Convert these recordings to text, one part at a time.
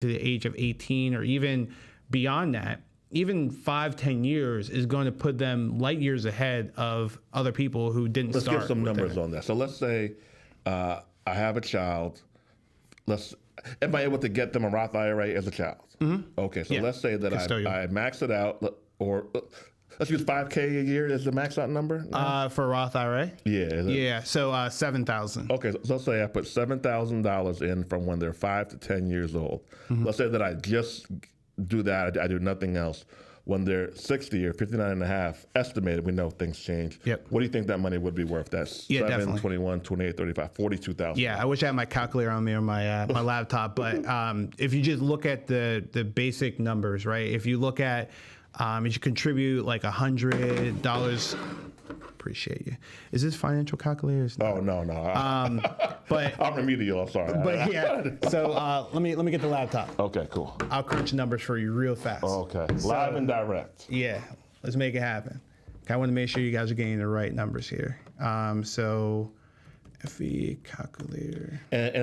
to the age of 18 or even beyond that, even 5-10 years is going to put them light years ahead of other people who didn't Let's start. Let's get some numbers on that. So let's say I have a child. Am I able to get them a Roth IRA as a child? Mm-hmm. Okay, so let's say that I max it out, or let's use $5K a year as the max out number. For Roth IRA? Yeah. So $7,000. Okay, so let's say I put $7,000 in from when they're 5 to 10 years old. Mm-hmm. Let's say that I just do that. I do nothing else. When they're 60 or 59 and a half, estimated, we know things change. Yep. What do you think that money would be worth? That's 7, definitely. 21, 28, 35, 42,000. Yeah, I wish I had my calculator on me or my my laptop. But if you just look at the basic numbers, right? If you look at, if you contribute like $100, appreciate you. Is this financial calculators? Oh, no. But I'm remedial, I'm sorry. But yeah, so let me get the laptop. Okay, cool. I'll crunch numbers for you real fast. Okay, live and direct. Yeah, let's make it happen. I want to make sure you guys are getting the right numbers here. So FE calculator. And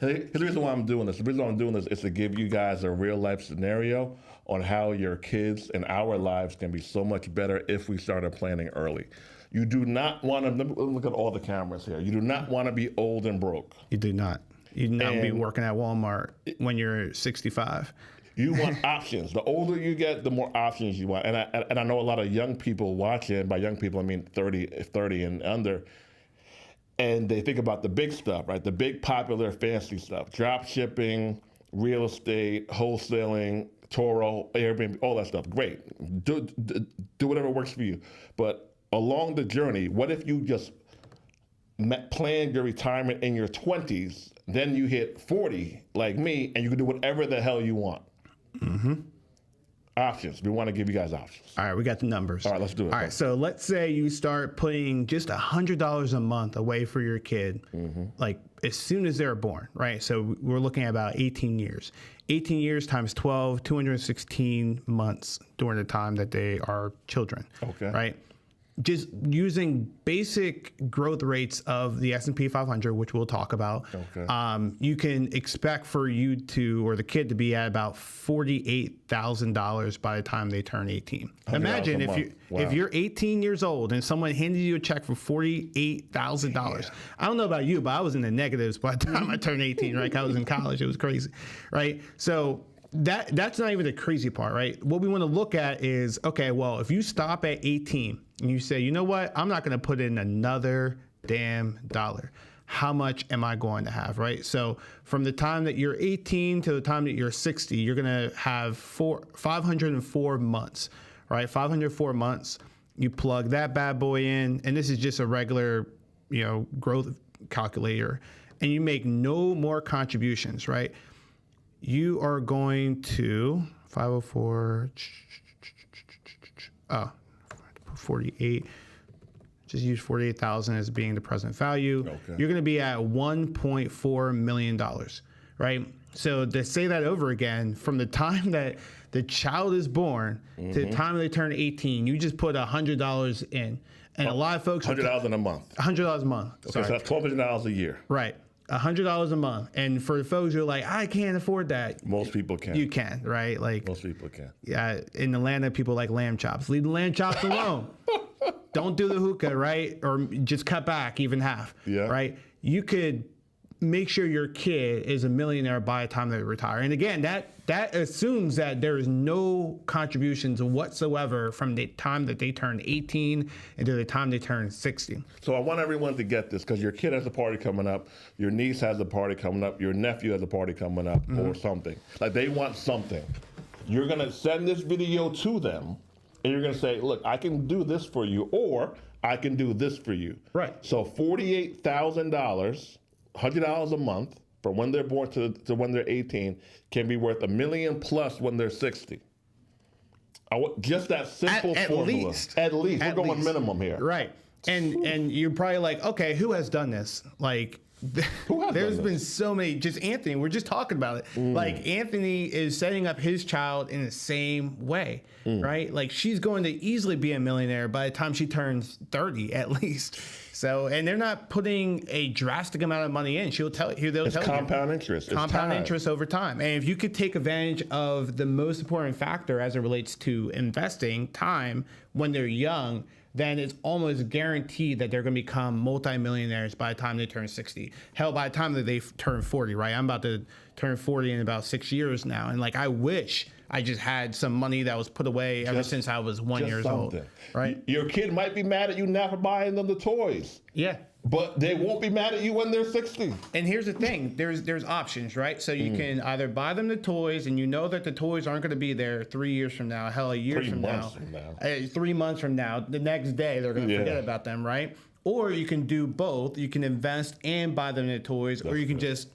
here's the reason why I'm doing this. The reason why I'm doing this is to give you guys a real life scenario on how your kids and our lives can be so much better if we started planning early. You do not want to, look at all the cameras here. You do not want to be old and broke. You do not. You do not be working at Walmart when you're 65. You want options. The older you get, the more options you want. And I know a lot of young people watching. By young people, I mean 30 and under. And they think about the big stuff, right? The big, popular, fancy stuff. Drop shipping, real estate, wholesaling, Toro, Airbnb, all that stuff. Great. Do whatever works for you. But along the journey, what if you just planned your retirement in your 20s, then you hit 40, like me, and you can do whatever the hell you want? Mm-hmm. Options. We want to give you guys options. All right, we got the numbers. All right, let's do it. All right, so let's say you start putting just $100 a month away for your kid, like as soon as they're born, right? So we're looking at about 18 years. 18 years times 12, 216 months during the time that they are children, right? Just using basic growth rates of the S&P 500, which we'll talk about, you can expect for you to, or the kid to be at about $48,000 by the time they turn 18. Imagine if you're 18 years old and someone handed you a check for $48,000. I don't know about you, but I was in the negatives by the time I turned 18, right? I was in college. It was crazy, right? So that's not even the crazy part, right? What we want to look at is, okay, well, if you stop at 18 and you say, you know what, I'm not going to put in another damn dollar. How much am I going to have, right? So from the time that you're 18 to the time that you're 60, you're going to have 504 months, right? 504 months. You plug that bad boy in, and this is just a regular, growth calculator, and you make no more contributions, right? You are going to 504, 48. Just use 48,000 as being the present value. You're going to be at $1.4 million, right? So to say that over again, from the time that the child is born to the time they turn 18, you just put $100 in, and a lot of folks $100 a month. $100 a month. Okay, so that's $1,200 a year. Right. $100 a month. And for the folks who are like, I can't afford that. Most people can. You can, right? Like most people can. Yeah. In Atlanta, people like lamb chops. Leave the lamb chops alone. Don't do the hookah, right? Or just cut back even half. Yeah. Right? You could make sure your kid is a millionaire by the time they retire. And again, that assumes that there is no contributions whatsoever from the time that they turn 18 until the time they turn 60. So I want everyone to get this, because your kid has a party coming up, your niece has a party coming up, your nephew has a party coming up, or something. Like they want something. You're going to send this video to them, and you're going to say, look, I can do this for you, or I can do this for you. Right. So $48,000, $100 a month from when they're born to when they're 18 can be worth $1 million plus when they're 60. Just that simple formula. At least. We're going minimum here. Right. And you're probably like, okay, who has done this? Like, There's been so many. Just Anthony, we're just talking about it. Like Anthony is setting up his child in the same way, right? Like she's going to easily be a millionaire by the time she turns 30 at least. So, and they're not putting a drastic amount of money in. They'll tell you. Compound interest. Compound interest over time. And if you could take advantage of the most important factor as it relates to investing, time, when they're young, then it's almost guaranteed that they're going to become multimillionaires by the time they turn 60. Hell, by the time that they turn 40, right? I'm about to turn 40 in about 6 years now. And like, I wish I just had some money that was put away ever since I was 1 year old, right? Your kid might be mad at you now for buying them the toys. Yeah. But they won't be mad at you when they're 60. And here's the thing. There's options, right? So you can either buy them the toys, and you know that the toys aren't going to be there 3 years from now, hell, a year from now. 3 months from now. The next day, they're going to forget about them, right? Or you can do both. You can invest and buy them the toys, or you can just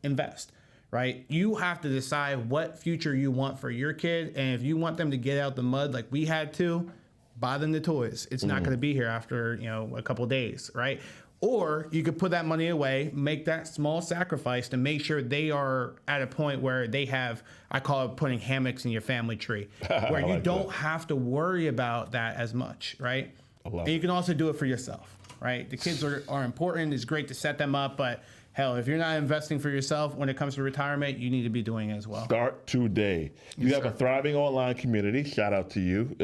invest, right? You have to decide what future you want for your kid. And if you want them to get out the mud like we had to, buy them the toys. It's not going to be here after, a couple of days, right? Or you could put that money away, make that small sacrifice to make sure they are at a point where they have, I call it putting hammocks in your family tree, where you don't have to worry about that as much, right? And you can also do it for yourself, right? The kids are important. It's great to set them up, but hell, if you're not investing for yourself when it comes to retirement, you need to be doing it as well. Start today. You have a thriving online community. Shout out to you.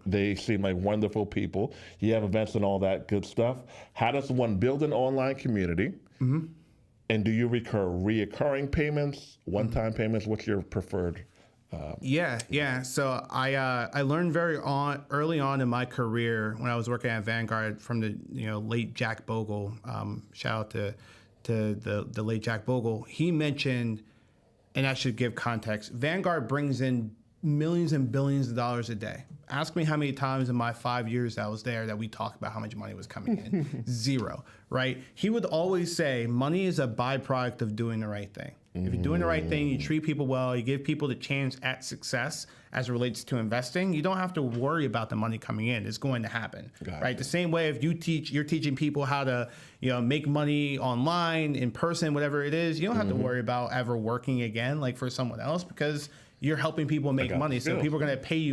They seem like wonderful people. You have events and all that good stuff. How does one build an online community? And do you reoccurring payments, one-time payments? What's your preferred? Yeah. So I learned early on in my career when I was working at Vanguard from the late Jack Bogle. Shout out to the late Jack Bogle. He mentioned, and I should give context, Vanguard brings in millions and billions of dollars a day. Ask me how many times in my 5 years I was there that we talked about how much money was coming in. Zero, right? He would always say money is a byproduct of doing the right thing. If you're doing the right thing, you treat people well, you give people the chance at success as it relates to investing, you don't have to worry about the money coming in. It's going to happen, right? The same way if you're teaching people how to, make money online, in person, whatever it is, you don't have to worry about ever working again, like for someone else, because you're helping people make money. So people are going to pay you